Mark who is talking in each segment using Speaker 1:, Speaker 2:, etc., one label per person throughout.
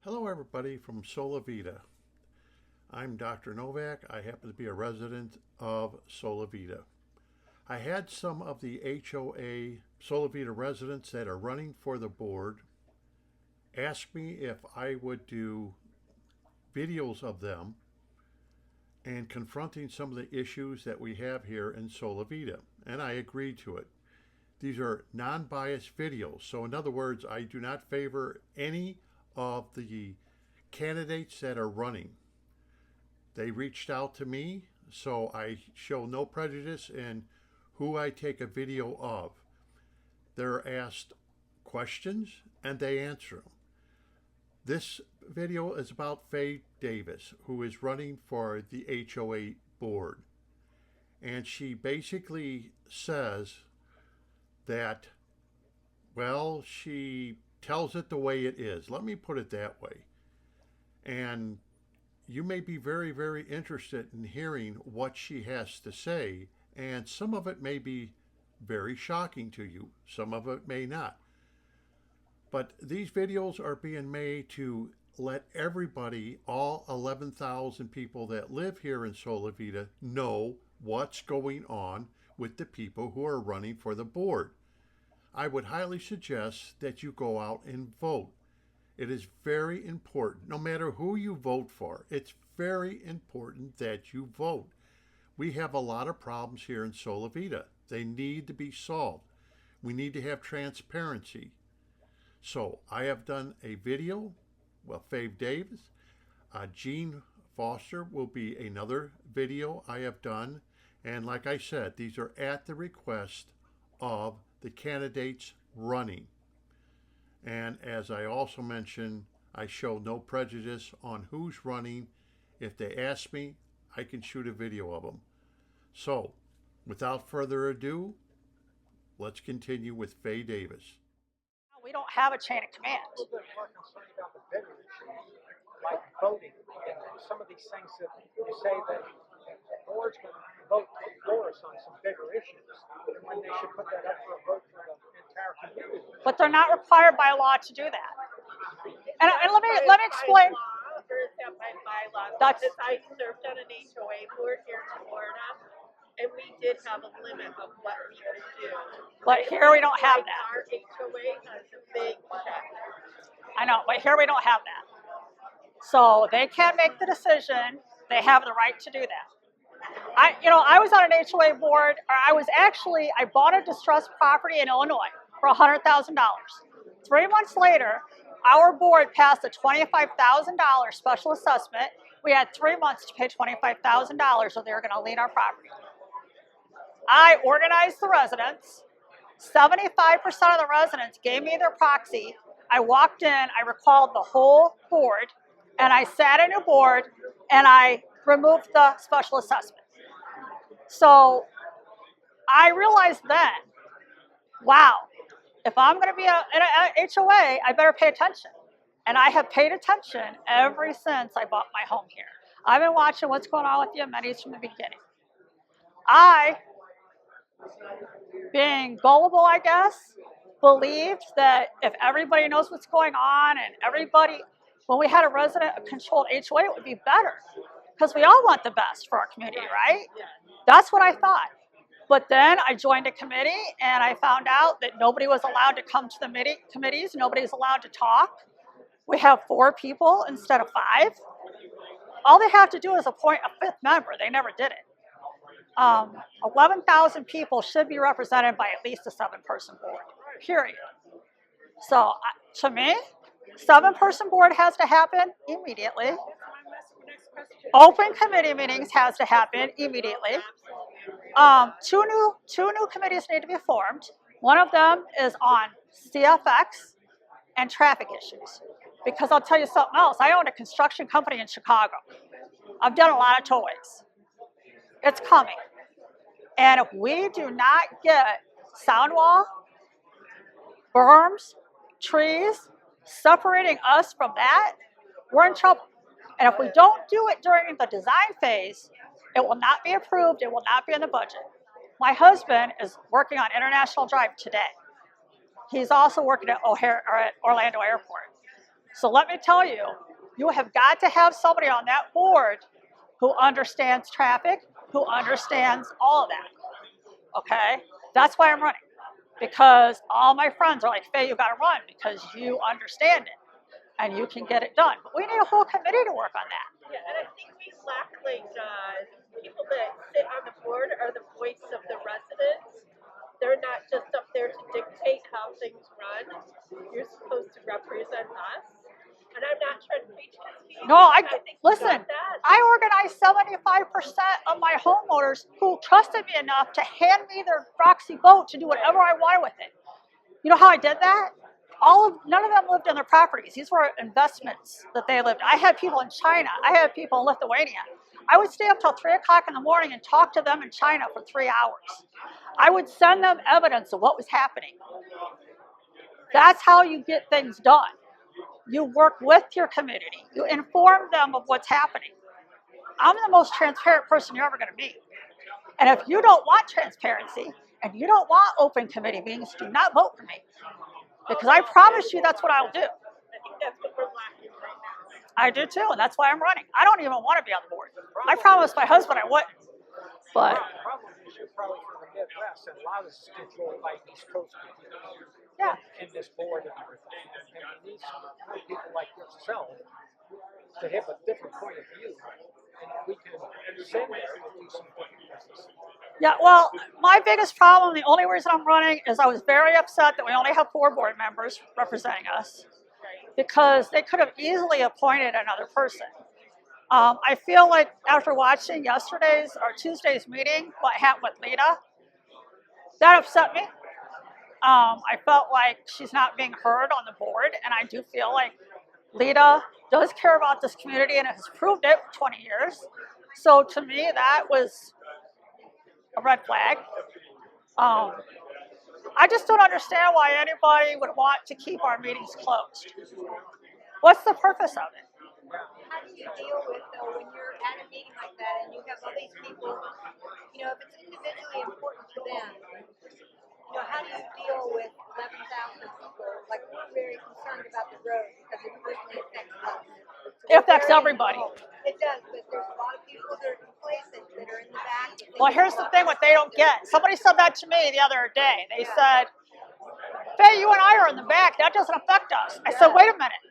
Speaker 1: Hello everybody from SoliVita. I'm Dr. Novak. I happen to be a resident of SoliVita. I had some of the HOA SoliVita residents that are running for the board ask me if I would do videos of them and confronting some of the issues that we have here in SoliVita, and I agreed to it. These are non-biased videos, so in other words, I do not favor any of the candidates that are running. They reached out to me, so I show no prejudice in who I take a video of. They're asked questions and they answer them. This video is about FAYE Davis, who is running for the HOA board. And she basically says that, well, she tells it the way it is. Let me put it that way. And you may be very, very interested in hearing what she has to say, and some of it may be very shocking to you, some of it may not. But these videos are being made to let everybody, all 11,000 people that live here in SoliVita, know what's going on with the people who are running for the board. I would highly suggest that you go out and vote. It is very important, no matter who you vote for, it's very important that you vote. We have a lot of problems here in SoliVita. They need to be solved. We need to have transparency. So I have done a video, well, FAYE Davis, Gene Foster will be another video I have done. And like I said, these are at the request of the candidates running. And as I also mentioned, I show no prejudice on who's running. If they ask me, I can shoot a video of them. So, without further ado, let's continue with FAYE Davis.
Speaker 2: We don't have a chain of command.
Speaker 3: A little bit more concerned about the bigger issues, like voting, and some of these things that you say that the board's going to vote for us on some bigger issues, and when they should put that up for a vote for the entire community.
Speaker 2: But they're not required by law to do that. And let me explain.
Speaker 4: There's that by bylaw.
Speaker 2: That's-
Speaker 4: Because I served on an HOA board here in Florida, and we did have a limit of what we could do.
Speaker 2: But here we don't have that.
Speaker 4: Our HOA has a big check.
Speaker 2: I know, but here we don't have that. So they can't make the decision. They have the right to do that. I was on an HOA board, or I bought a distressed property in Illinois for $100,000. 3 months later, our board passed a $25,000 special assessment. We had 3 months to pay $25,000 or they were going to lien our property. I organized the residents. 75% of the residents gave me their proxy. I walked in, I recalled the whole board, and I sat in a board, and I removed the special assessment. So I realized then, wow, if I'm going to be in a HOA, I better pay attention. And I have paid attention ever since I bought my home here. I've been watching what's going on with the amenities from the beginning. I, being gullible, I guess, believed that if everybody knows what's going on and when we had a resident-controlled HOA, it would be better. Because we all want the best for our community, right? That's what I thought. But then I joined a committee and I found out that nobody was allowed to come to the committees. Nobody's allowed to talk. We have 4 people instead of 5. All they have to do is appoint a 5th member. They never did it. 11,000 people should be represented by at least a 7-person board, period. So to me, 7-person board has to happen immediately. Open committee meetings has to happen immediately. Two new committees need to be formed. One of them is on CFX and traffic issues. Because I'll tell you something else. I own a construction company in Chicago. I've done a lot of tollways. It's coming. And if we do not get sound wall, berms, trees, separating us from that, we're in trouble. And if we don't do it during the design phase, it will not be approved, it will not be in the budget. My husband is working on International Drive today. He's also working at Orlando Airport. So let me tell you, you have got to have somebody on that board who understands traffic, who understands all of that, okay? That's why I'm running, because all my friends are like, Faye, you gotta run because you understand it and you can get it done. But we need a whole committee to work on that.
Speaker 4: Yeah, and I think we lack like people that sit on the board are the voice of the residents. They're not just up there to dictate how things run. You're supposed to represent us. And I'm not trying to preach this to you.
Speaker 2: No, I
Speaker 4: think
Speaker 2: listen. I organized 75% of my homeowners who trusted me enough to hand me their proxy vote to do whatever I wanted with it. You know how I did that? None of them lived in their properties. These were investments that they lived. I had people in China. I had people in Lithuania. I would stay up till 3 o'clock in the morning and talk to them in China for 3 hours. I would send them evidence of what was happening. That's how you get things done. You work with your community. You inform them of what's happening. I'm the most transparent person you're ever going to meet. And if you don't want transparency and you don't want open committee meetings, do not vote for me. Because I promise you that's what I'll do.
Speaker 4: I think that's what we're lacking right now.
Speaker 2: I do too, and that's why I'm running. I don't even want to be on the board. I promised my husband I wouldn't. But
Speaker 3: The problem is you're probably from the Midwest, and a lot of this is controlled by East Coast people.
Speaker 2: yeah,
Speaker 3: And this board and everything. And we need people like yourself to have a different point of view. And we can send there to do some good business.
Speaker 2: yeah. Well, my biggest problem, the only reason I'm running, is I was very upset that we only have 4 board members representing us, because they could have easily appointed another person. I feel like after watching yesterday's or Tuesday's meeting, what happened with Lita, that upset me. I felt like she's not being heard on the board, and I do feel like Lita does care about this community and has proved it for 20 years. So to me, that was a red flag. I just don't understand why anybody would want to keep our meetings closed. What's the purpose of it?
Speaker 5: How do you deal with, though, when you're at a meeting like that and you have all these people, you know, if it's individually important to them, you know, how do you deal with 11,000 people? Like, we're very concerned about the road because it personally affects us.
Speaker 2: It affects everybody.
Speaker 5: It does, but there's a lot of people that are complacent, that are in the back.
Speaker 2: Well, here's the thing, what they don't get. Somebody said that to me the other day. They said, Faye, you and I are in the back. That doesn't affect us. I said, wait a minute.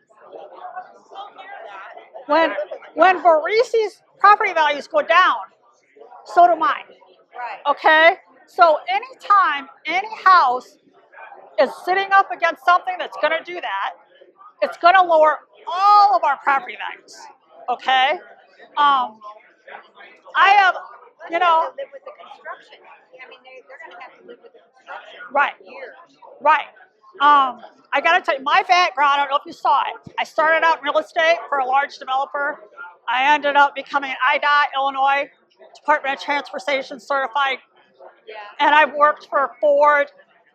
Speaker 2: When Varisi's property values go down, so do mine.
Speaker 5: Right.
Speaker 2: Okay? So anytime any house is sitting up against something that's going to do that, it's going to lower all of our property values. Okay? I have, you know,
Speaker 5: Live with the construction. I mean, they're going to have to live with the construction.
Speaker 2: right,
Speaker 5: Years.
Speaker 2: right. I got to tell you, my background, I don't know if you saw it. I started out in real estate for a large developer. I ended up becoming an IDOT, Illinois Department of Transportation certified.
Speaker 5: Yeah.
Speaker 2: And I've worked for Ford.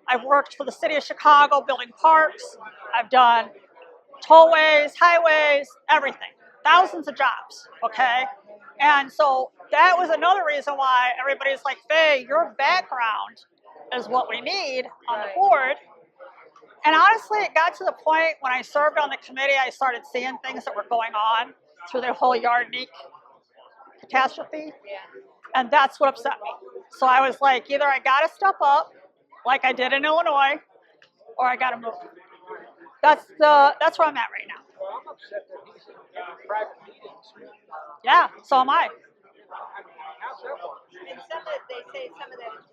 Speaker 2: I've worked for the city of Chicago building parks. I've done tollways, highways, everything. Thousands of jobs, okay? And so that was another reason why everybody's like, Faye, your background is what we need on the board. And honestly, it got to the point when I served on the committee, I started seeing things that were going on through the whole Yardney catastrophe.
Speaker 5: Yeah.
Speaker 2: And that's what upset me. So I was like, either I got to step up, like I did in Illinois, or I got to move. That's where I'm at right now.
Speaker 3: Well, I'm upset that he's in private meetings.
Speaker 2: Yeah, so am I.
Speaker 3: How's that work?
Speaker 5: And some of they say some of that is